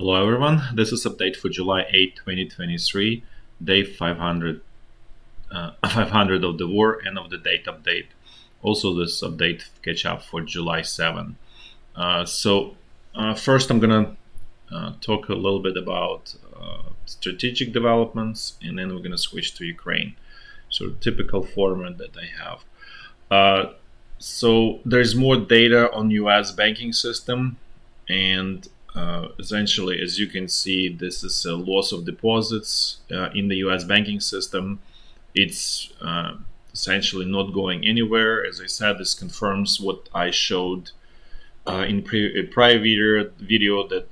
Hello everyone, this is update for July 8, 2023, day 500, 500 of the war, end of the date update. Also this update catch up for July 7. First I'm gonna talk a little bit about strategic developments, and then we're gonna switch to Ukraine. So typical format that I have. So there's more data on US banking system, and essentially, as you can see, this is a loss of deposits in the US banking system. It's essentially not going anywhere. As I said, this confirms what I showed in a prior video that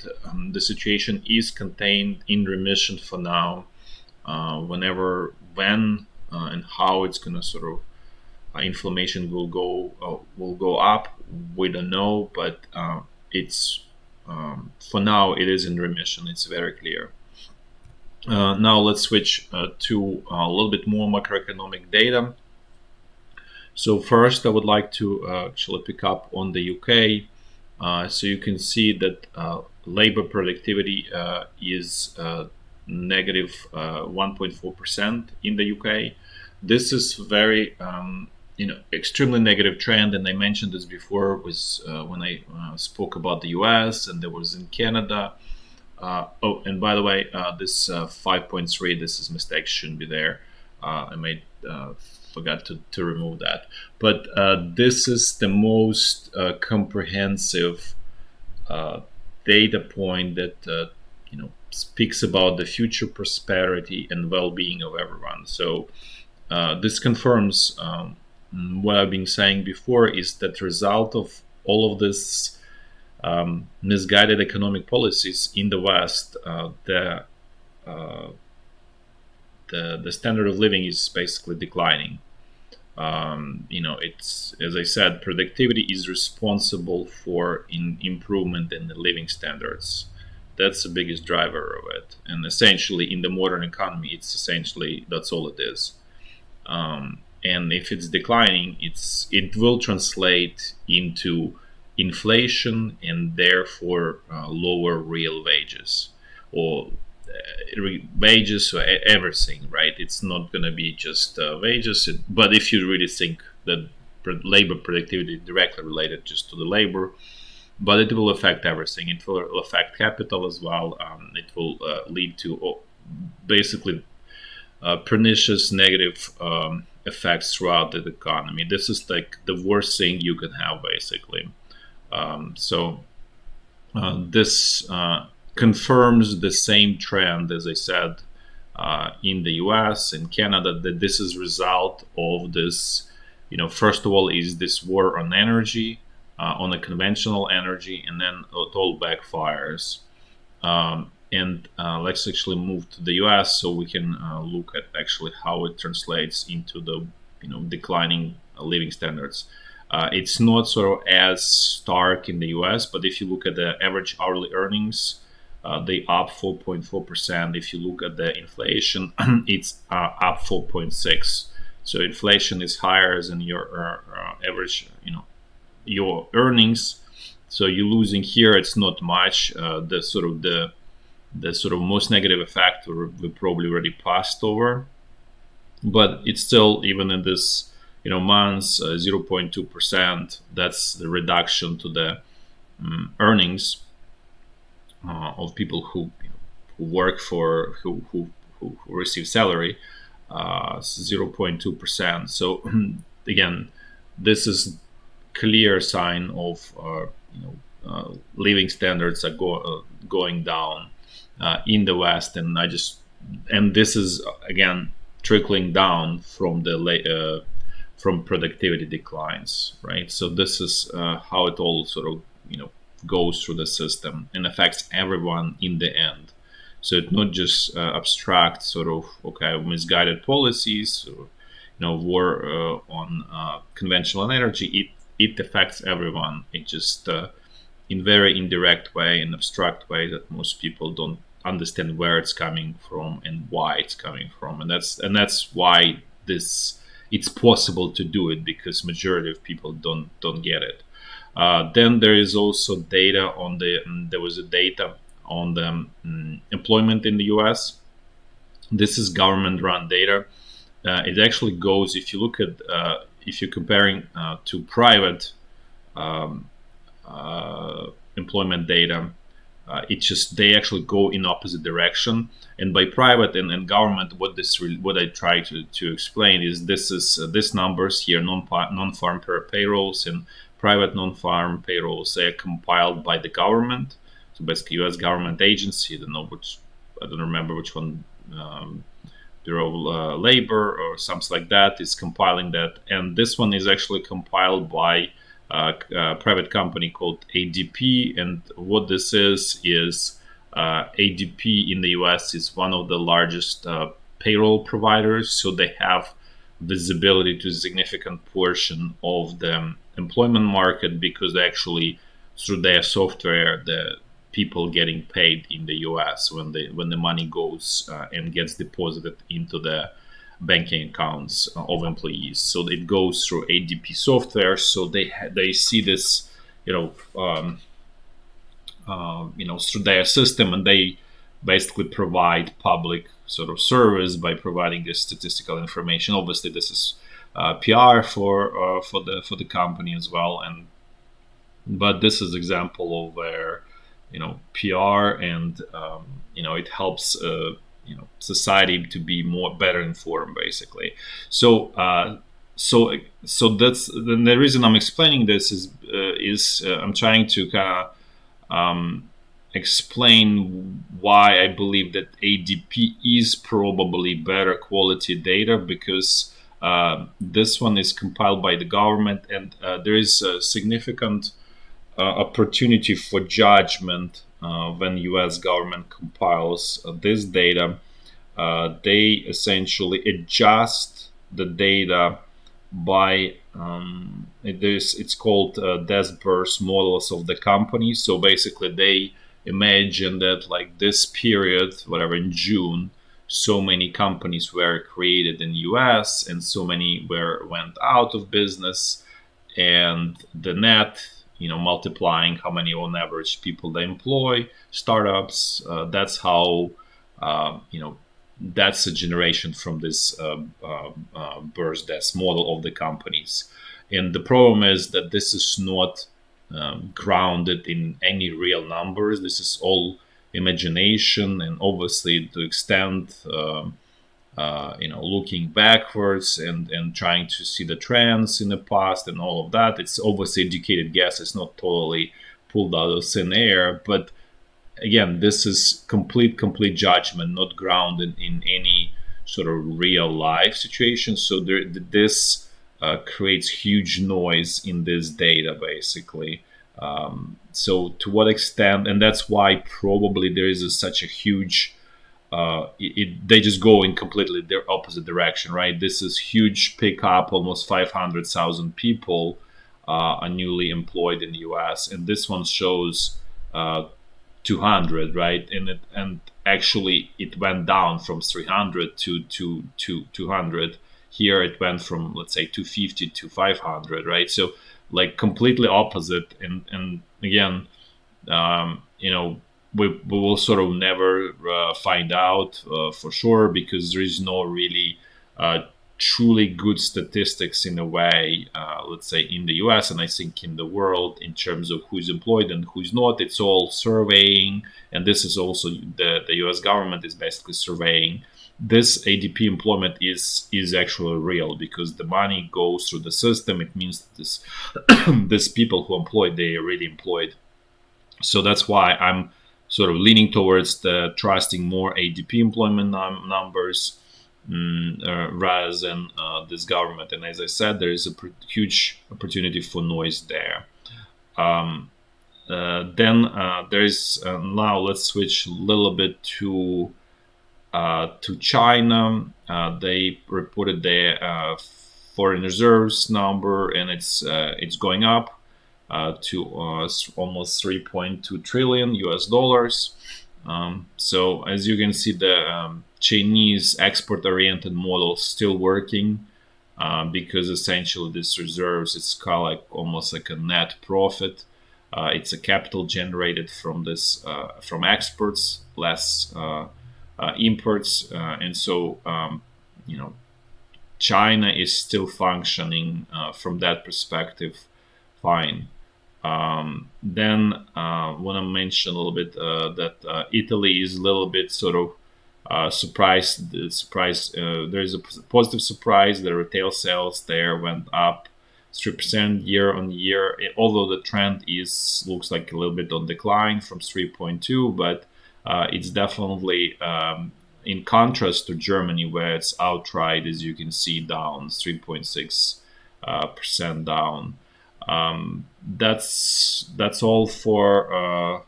the situation is contained in remission for now. When and how it's going to sort of inflammation will go up, we don't know, but it's for now it is in remission. It's very clear. Now let's switch to a little bit more macroeconomic data. So first, I would like to actually pick up on the UK. So you can see that labor productivity is negative 1.4% in the UK. This is very extremely negative trend, and I mentioned this before was when I spoke about the US, and there was in Canada. Oh, and by the way, this 5.3, this is mistake, shouldn't be there. I made forgot to remove that, but this is the most comprehensive data point that speaks about the future prosperity and well-being of everyone. So this confirms what I've been saying before, is that the result of all of this misguided economic policies in the West, the standard of living is basically declining. It's, as I said, productivity is responsible for improvement in the living standards. That's the biggest driver of it, and essentially in the modern economy, that's all it is. And if it's declining, it will translate into inflation and therefore lower real wages, or wages, or everything, right? It's not going to be just wages, but if you really think that labor productivity is directly related just to the labor, but it will affect everything. It will affect capital as well. It will lead to basically pernicious negative effects throughout the economy. This is like the worst thing you can have, basically. This confirms the same trend, as I said, in the US and Canada, that this is result of this. First of all, is this war on energy, on the conventional energy, and then it all backfires. And let's actually move to the US so we can look at actually how it translates into the declining living standards. It's not sort of as stark in the US, but if you look at the average hourly earnings, they up 4.4%. If you look at the inflation, it's up 4.6. So inflation is higher than your average, your earnings. So you're losing here. It's not much. The sort of most negative effect we probably already passed over, but it's still, even in this months, 0.2%. That's the reduction to the earnings of people who work for who receive salary, 0.2%. So again, this is clear sign of living standards are going down in the West, and this is again trickling down from the from productivity declines, right? So this is how it all sort of goes through the system and affects everyone in the end. So it's not just abstract sort of misguided policies, war on conventional energy. It affects everyone. It just in very indirect way, in abstract way that most people don't understand where it's coming from and why it's coming from, and that's why it's possible to do it, because majority of people don't get it. Then there is also data on there was a data on the employment in the U.S. This is government-run data. It actually goes, if you look at, if you're comparing to private um, employment data, it's just they actually go in opposite direction. And by private and government, what I try to explain is this numbers here, non-farm payrolls and private non-farm payrolls, they are compiled by the government. So basically, U.S. government agency. I don't remember which one. Bureau of Labor or something like that is compiling that, and this one is actually compiled by a private company called ADP. And what this is ADP in the US is one of the largest payroll providers, so they have visibility to a significant portion of the employment market because they actually, through their software, the people getting paid in the US when the money goes and gets deposited into the banking accounts of employees. So it goes through ADP software. So they see this, through their system, and they basically provide public sort of service by providing this statistical information. Obviously, this is PR for the company as well, but this is example of where PR and it helps society to be better informed, basically. So that's the reason I'm explaining this is I'm trying to kind of explain why I believe that ADP is probably better quality data, because this one is compiled by the government, and there is a significant opportunity for judgment when U.S. government compiles this data. They essentially adjust the data by it's called death burst models of the company. So basically, they imagine that like this period, whatever, in June, so many companies were created in the U.S. and so many went out of business, and the net, multiplying how many on average people they employ, startups. That's how, that's a generation from this burst death model of the companies. And the problem is that this is not grounded in any real numbers. This is all imagination, and obviously to extent looking backwards and trying to see the trends in the past and all of that. It's obviously educated guess. It's not totally pulled out of thin air. But again, this is complete judgment, not grounded in any sort of real life situation. So this creates huge noise in this data, basically. So to what extent, and that's why probably there is such a huge they just go in completely their opposite direction, right? This is huge pickup, almost 500,000 people are newly employed in the U.S., and this one shows 200, right? And actually it went down from 300 to 200. Here it went from, let's say, 250 to 500, right? So like completely opposite, and again, we will sort of never find out for sure, because there is no really truly good statistics in a way, let's say in the US, and I think in the world, in terms of who's employed and who's not. It's all surveying, and this is also the US government is basically surveying. This ADP employment is actually real, because the money goes through the system. It means that this people who employed, they are really employed. So that's why I'm sort of leaning towards the trusting more ADP employment numbers rather than this government. And as I said, there is a huge opportunity for noise there. Then there is now let's switch a little bit to China. They reported their foreign reserves number, and it's going up to almost 3.2 trillion US dollars. So as you can see, the Chinese export-oriented model is still working, because essentially this reserves, it's kind of like almost like a net profit. It's a capital generated from this from exports, less imports, and so you know China is still functioning from that perspective fine. Then want to mention a little bit that Italy is a little bit sort of surprised. There is a positive surprise. The retail sales there went up 3% year on year. Although the trend is looks like a little bit on decline from 3.2, but it's definitely in contrast to Germany, where it's outright, as you can see, down 3.6 percent down. That's all for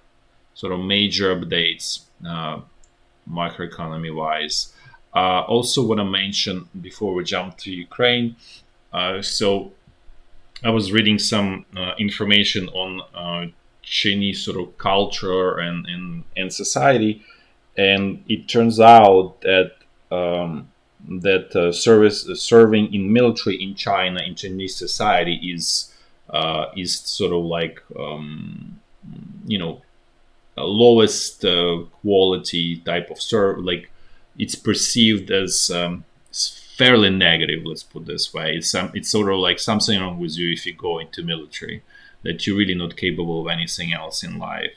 sort of major updates macroeconomy wise. Also, want to mention before we jump to Ukraine. So I was reading some information on Chinese sort of culture and society, and it turns out that serving in military in China in Chinese society is sort of like you know lowest quality type of like it's perceived as fairly negative. Let's put this way. It's sort of like something wrong with you if you go into military, that you're really not capable of anything else in life.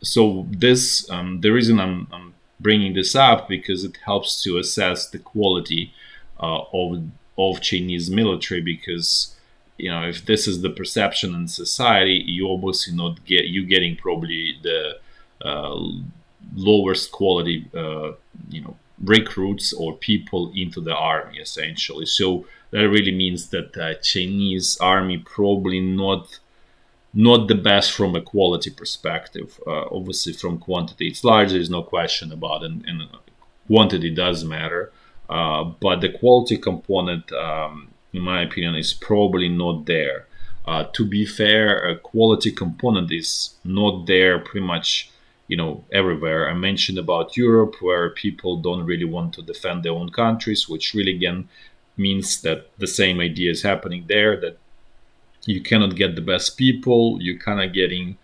So this the reason I'm bringing this up because it helps to assess the quality of Chinese military, because if this is the perception in society, you obviously not you getting probably the uh, lowest quality recruits or people into the army essentially. So that really means that Chinese army probably not the best from a quality perspective. Obviously, from quantity, it's large. There's no question about it, and quantity does matter. But the quality component, in my opinion, is probably not there. To be fair, a quality component is not there pretty much, everywhere. I mentioned about Europe, where people don't really want to defend their own countries, which really again means that the same idea is happening there. That you cannot get the best people. You're kind of getting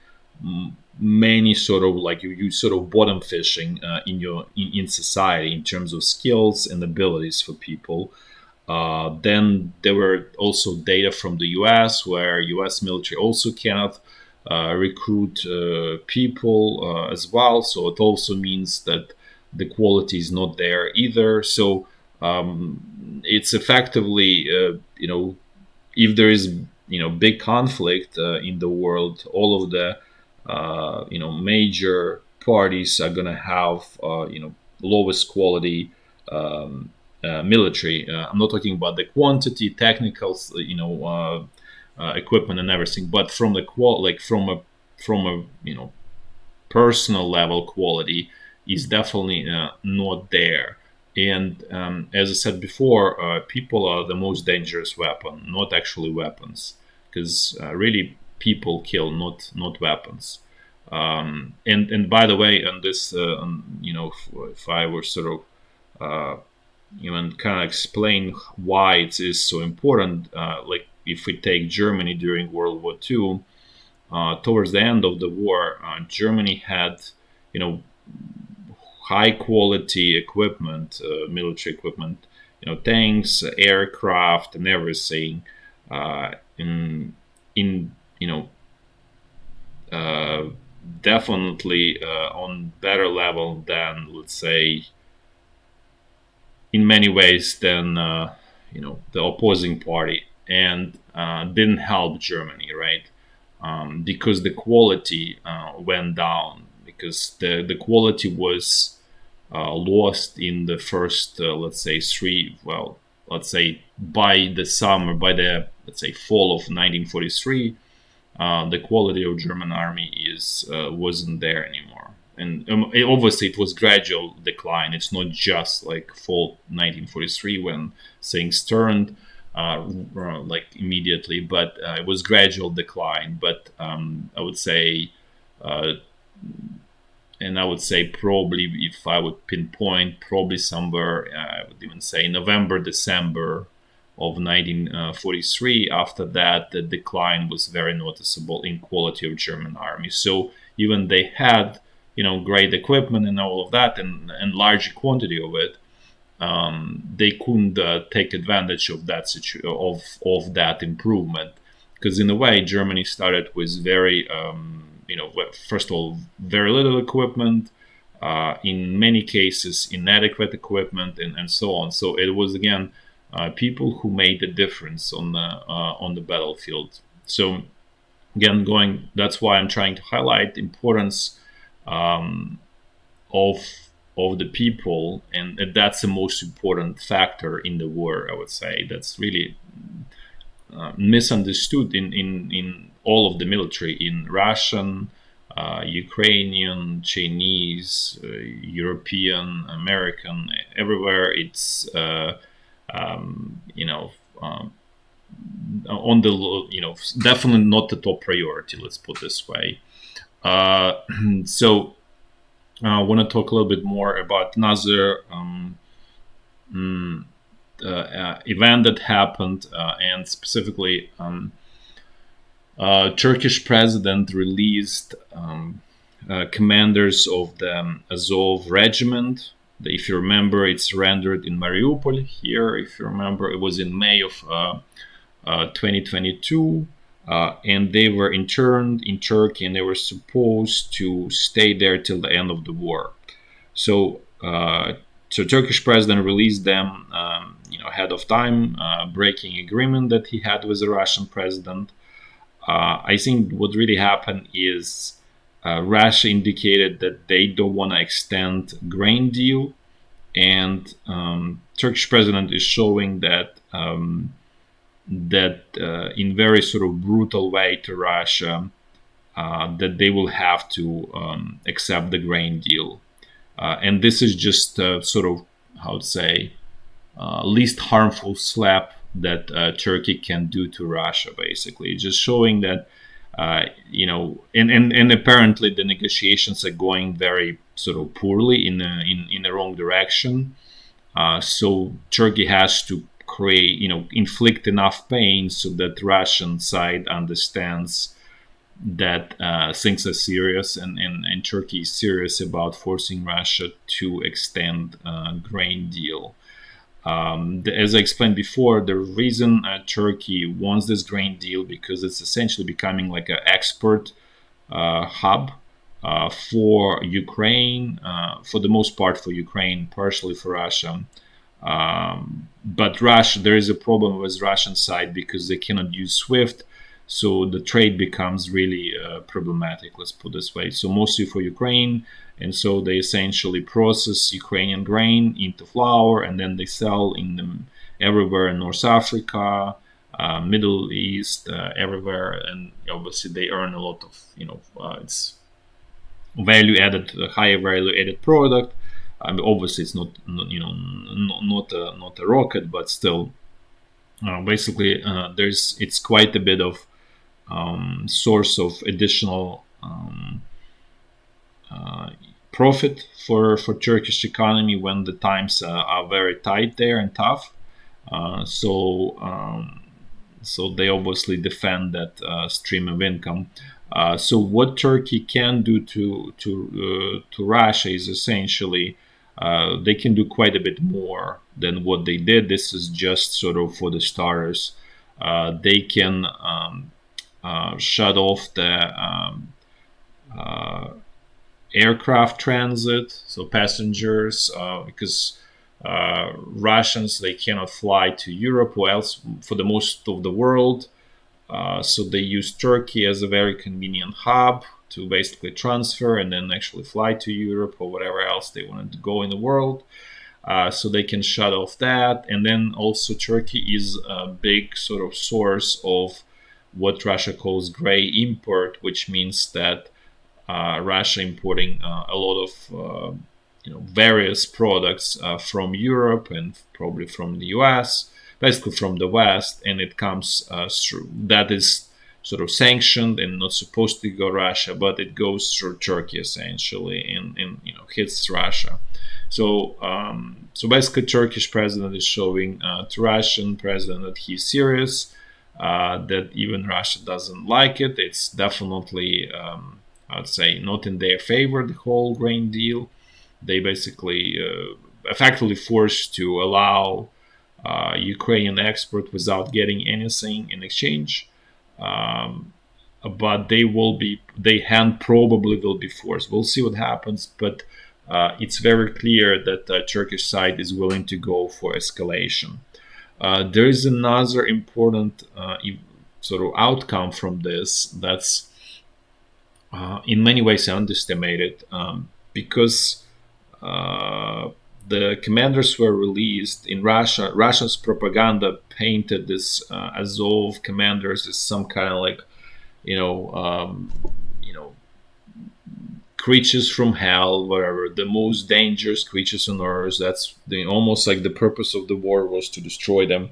many sort of like you sort of bottom fishing in society in terms of skills and abilities for people. Then there were also data from the U.S. where U.S. military also cannot recruit people as well. So it also means that the quality is not there either. So it's effectively, if there is big conflict in the world, all of the major parties are going to have lowest quality military. I'm not talking about the quantity, technicals, equipment and everything, but from the from a personal level, quality is definitely not there. And as I said before, people are the most dangerous weapon, not actually weapons, because really people kill, not weapons. And by the way, on this, if I were sort of even kind of explain why it is so important, like if we take Germany during World War II, towards the end of the war, Germany had, high quality equipment, military equipment, tanks, aircraft, and everything, in uh, definitely on better level than, let's say, in many ways than the opposing party, and didn't help Germany, right? Because the quality went down, because the quality was lost in the first, let's say, let's say by the summer, by the, let's say, fall of 1943, the quality of German army wasn't there anymore. And obviously, it was gradual decline. It's not just like fall 1943 when things turned like immediately, but it was gradual decline. But I would say, uh, and I would say probably, if I would pinpoint, probably somewhere, I would even say November, December of 1943. After that, the decline was very noticeable in quality of German army. So even they had, great equipment and all of that, and large quantity of it, they couldn't take advantage of that of that improvement, because in a way Germany started with very, first of all, very little equipment, in many cases inadequate equipment, and so on. So it was again people who made the difference on the battlefield. So again, that's why I'm trying to highlight the importance of the people, and that's the most important factor in the war. I would say that's really misunderstood in all of the military, in Russian, Ukrainian, Chinese, European, American, everywhere. It's on the definitely not the top priority. Let's put this way. So I want to talk a little bit more about another event that happened, and specifically, Turkish president released commanders of the Azov regiment. If you remember, it surrendered in Mariupol here. If you remember, it was in May of 2022. And they were interned in Turkey, and they were supposed to stay there till the end of the war. So, Turkish president released them, ahead of time, breaking agreement that he had with the Russian president. I think what really happened is Russia indicated that they don't want to extend grain deal, and Turkish president is showing that. In very sort of brutal way to Russia, that they will have to accept the grain deal. And this is just sort of, how to say, least harmful slap that Turkey can do to Russia, basically. Just showing that, and apparently the negotiations are going very sort of poorly in the wrong direction. So Turkey has to create, inflict enough pain so that Russian side understands that things are serious, and Turkey is serious about forcing Russia to extend grain deal. As I explained before, the reason Turkey wants this grain deal, because it's essentially becoming like an export hub for Ukraine, for the most part for Ukraine, partially for Russia. But Russia, there is a problem with Russian side because they cannot use SWIFT, so the trade becomes really problematic. Let's put it this way. So mostly for Ukraine, and so they essentially process Ukrainian grain into flour, and then they sell in them everywhere in North Africa, Middle East, everywhere, and obviously they earn a lot of, it's value added, higher value added product. I mean, obviously, it's not a rocket, but still, basically, it's quite a bit of source of additional profit for Turkish economy when the times are very tight there and tough. So they obviously defend that stream of income. So what Turkey can do to Russia is essentially, they can do quite a bit more than what they did. This is just sort of for the starters. They can shut off the aircraft transit, so passengers, because Russians, they cannot fly to Europe or else for the most of the world. So they use Turkey as a very convenient hub to basically transfer and then actually fly to Europe or whatever else they wanted to go in the world. So they can shut off that. And then also Turkey is a big sort of source of what Russia calls gray import, which means that Russia importing a lot of various products from Europe and probably from the US, basically from the West, and it comes through. That is sort of sanctioned and not supposed to go Russia, but it goes through Turkey essentially, and hits Russia. So basically, Turkish president is showing to Russian president that he's serious, that even Russia doesn't like it. It's definitely, I'd say, not in their favor, the whole grain deal. They basically effectively forced to allow Ukrainian export without getting anything in exchange. Um, but they hand probably will be forced. We'll see what happens, but it's very clear that the Turkish side is willing to go for escalation. There is another important sort of outcome from this that's in many ways underestimated, because the commanders were released in Russia. Russia's propaganda painted this Azov commanders as some kind of like, you know, um, you know, creatures from hell, whatever, the most dangerous creatures on earth. That's almost like the purpose of the war was to destroy them.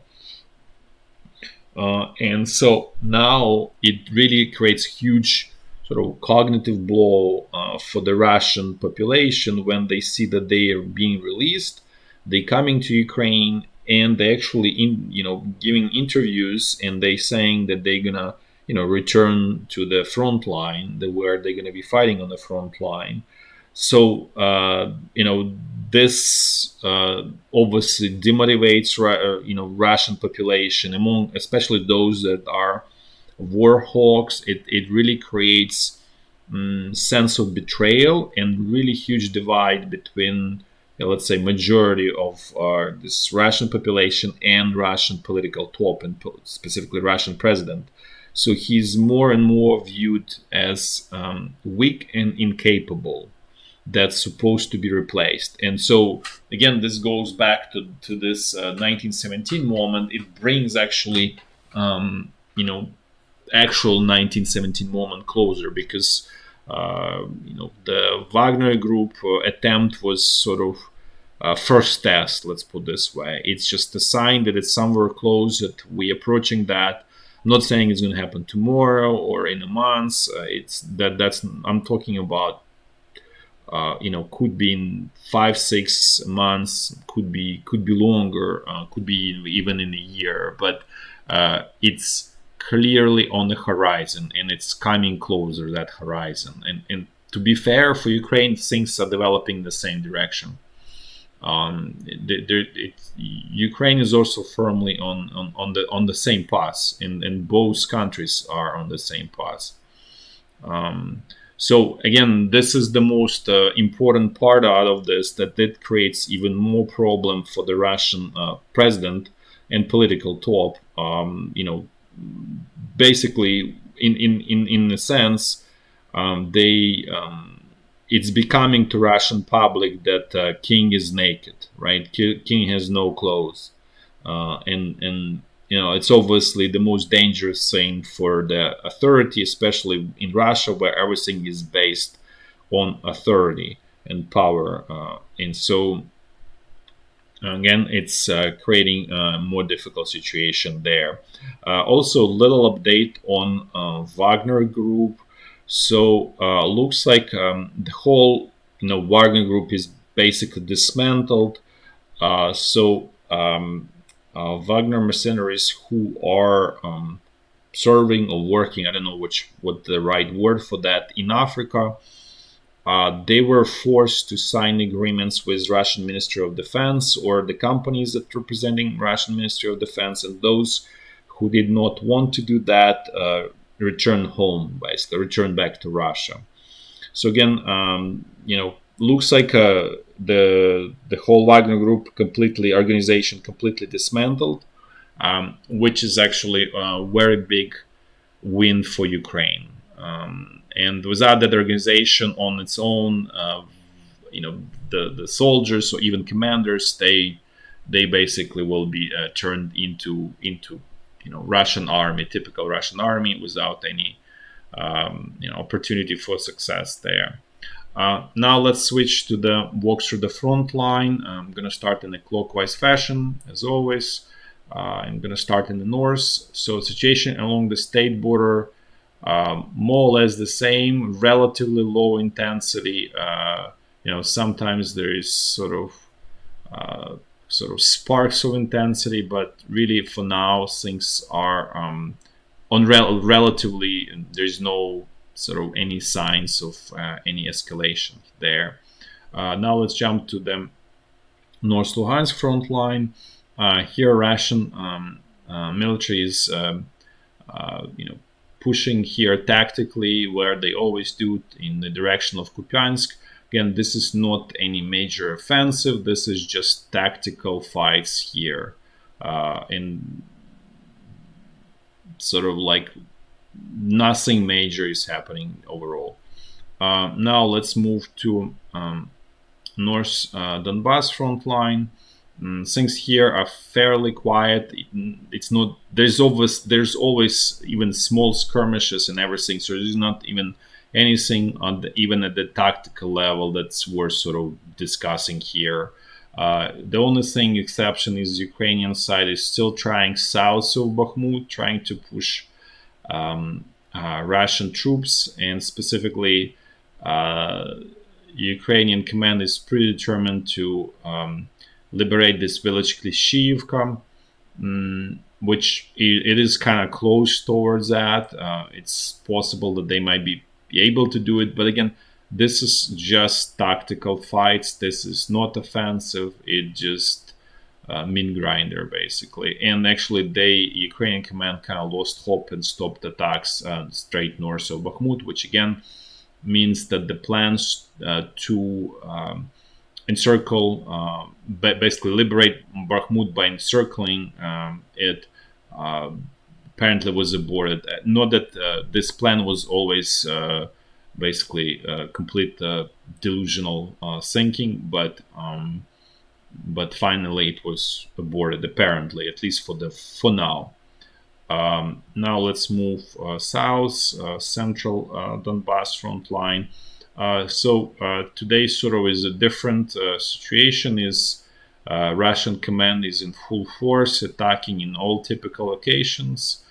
And so now it really creates huge sort of cognitive blow for the Russian population when they see that they are being released. They coming to Ukraine and they actually giving interviews, and they saying that they're gonna return to the front line, where they're gonna be fighting on the front line. So this obviously demotivates Russian population, among especially those that are war hawks. It really creates sense of betrayal and really huge divide between, let's say, majority of this Russian population and Russian political top, and specifically Russian president. So he's more and more viewed as weak and incapable, that's supposed to be replaced. And so again, this goes back to this 1917 moment. It brings actually actual 1917 moment closer, because the Wagner group attempt was sort of first test, let's put this way. It's just a sign that it's somewhere close, that we're approaching that. I'm not saying it's going to happen tomorrow or in a month. That's I'm talking about could be in 5-6 months, could be longer, could be even in a year, but it's clearly on the horizon, and it's coming closer, that horizon. And to be fair, for Ukraine, things are developing the same direction. Ukraine is also firmly on the same path, and both countries are on the same path. So again, this is the most important part out of this, that it creates even more problem for the Russian president and political top. Basically, in a sense, it's becoming to Russian public that king is naked, right? King has no clothes, and it's obviously the most dangerous thing for the authority, especially in Russia, where everything is based on authority and power. And so, again, it's creating a more difficult situation there. Also, little update on Wagner Group. So, looks like the whole Wagner Group is basically dismantled. Wagner mercenaries who are serving or working, I don't know what the right word for that, in Africa, they were forced to sign agreements with Russian Ministry of Defense, or the companies that representing Russian Ministry of Defense, and those who did not want to do that return home, basically return back to Russia. So again, looks like the whole Wagner Group organization completely dismantled, which is actually a very big win for Ukraine. And without that organization on its own, the soldiers or even commanders, they basically will be turned into Russian army, typical Russian army, without any opportunity for success there. Now let's switch to the walk through the front line. I'm going to start in a clockwise fashion, as always. I'm going to start in the north. So situation along the state border more or less the same, relatively low intensity. Sometimes there is sort of sparks of intensity, but really for now things are on relatively. There's no sort of any signs of any escalation there. Now let's jump to the North Lugansk front line. Here, Russian military is pushing here tactically where they always do in the direction of Kupiansk. Again, this is not any major offensive. This is just tactical fights here, and sort of like nothing major is happening overall. Now let's move to North Donbass front line. Things here are fairly quiet. It's not. There's always even small skirmishes and everything. So there's not even anything even at the tactical level that's worth sort of discussing here. The only thing exception is Ukrainian side is still trying south of Bakhmut, trying to push Russian troops, and specifically Ukrainian command is pretty determined to liberate this village Klishivka, which it is kind of close towards that. It's possible that they might be able to do it, but again, this is just tactical fights. This is not offensive. It just mean grinder basically. And actually, Ukrainian command kind of lost hope and stopped attacks straight north of Bakhmut, which again means that the plans to encircle, basically liberate Bakhmut by encircling it, apparently was aborted. Not that this plan was always basically complete delusional thinking, but finally it was aborted, apparently, at least for now. Now let's move south, central Donbass front line. So today sort of is a different situation. Is Russian command is in full force, attacking in all typical occasions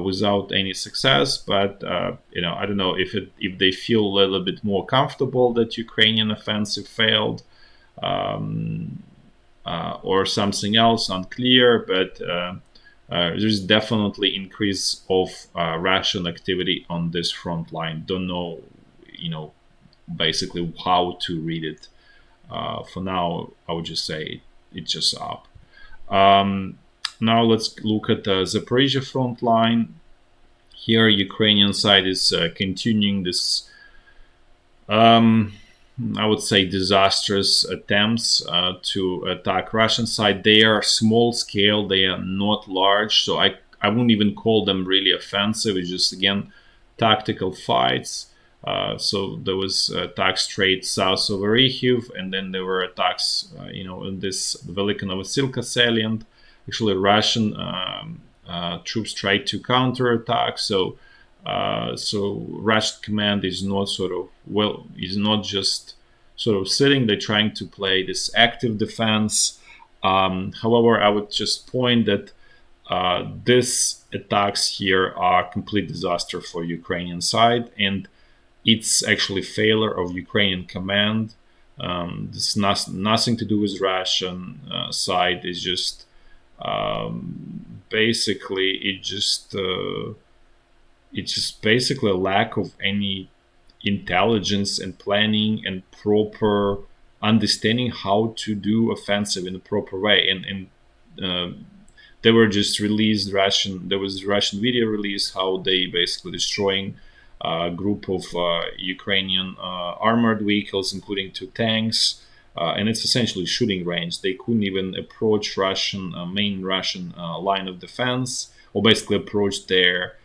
without any success. But I don't know if they feel a little bit more comfortable that Ukrainian offensive failed, or something else, unclear. But there's definitely increase of Russian activity on this front line. Don't know, basically how to read it. For now, I would just say it's just up. Now let's look at the Zaporizhya front line. Here, Ukrainian side is continuing this, I would say, disastrous attempts to attack Russian side. They are small scale. They are not large. So I wouldn't even call them really offensive. It's just, again, tactical fights. So there was attacks straight south of Orikhiv, and then there were attacks, in this Velikonovosilka salient. Actually, Russian troops tried to counterattack. So Russian command is not is not just sort of sitting. They're trying to play this active defense. However, I would just point that these attacks here are complete disaster for Ukrainian side, and it's actually failure of Ukrainian command. This is nothing to do with Russian side. It's just basically it's just basically a lack of any intelligence and planning and proper understanding how to do offensive in a proper way. And they were just released there was a Russian video release how they basically destroying a group of Ukrainian armored vehicles, including 2 tanks, and it's essentially shooting range. They couldn't even approach main Russian line of defense, or basically approach their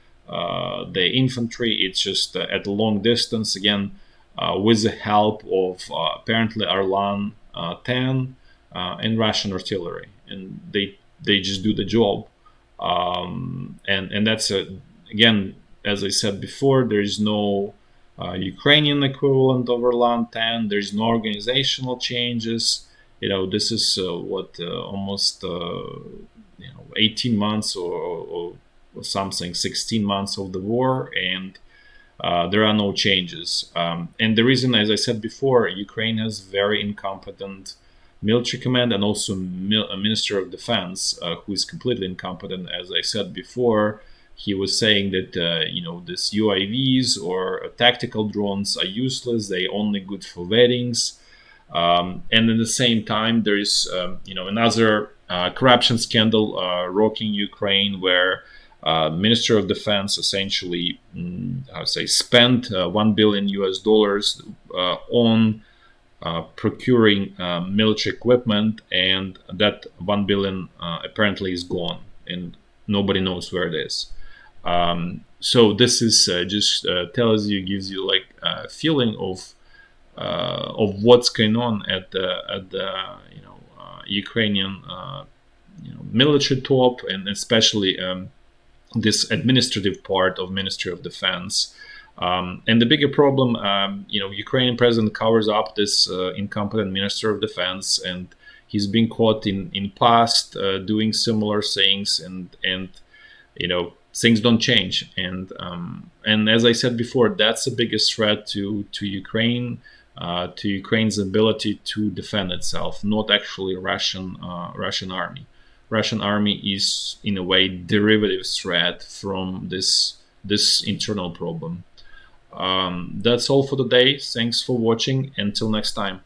infantry. It's just at a long distance, again, with the help of apparently Arlan 10 and Russian artillery, and they just do the job. And that's again, as I said before, there is no Ukrainian equivalent of Arlan 10. There's no organizational changes. This is almost 18 months or something 16 months of the war, and there are no changes. And the reason, as I said before, Ukraine has very incompetent military command and also a minister of defense who is completely incompetent. As I said before, he was saying that this UAVs or tactical drones are useless; they only good for weddings. And at the same time, there is another corruption scandal rocking Ukraine, where Minister of Defense essentially, I would say, spent $1 billion on procuring military equipment, and that 1 billion apparently is gone, and nobody knows where it is. So this is just tells you, gives you like a feeling of what's going on at the Ukrainian military top, and especially this administrative part of Ministry of Defense. And the bigger problem, Ukrainian president covers up this incompetent Minister of Defense, and he's been caught in past doing similar things, and things don't change. And as I said before, that's the biggest threat to Ukraine, to Ukraine's ability to defend itself, not actually Russian army. Russian army is in a way derivative threat from this internal problem. That's all for today. Thanks for watching. Until next time.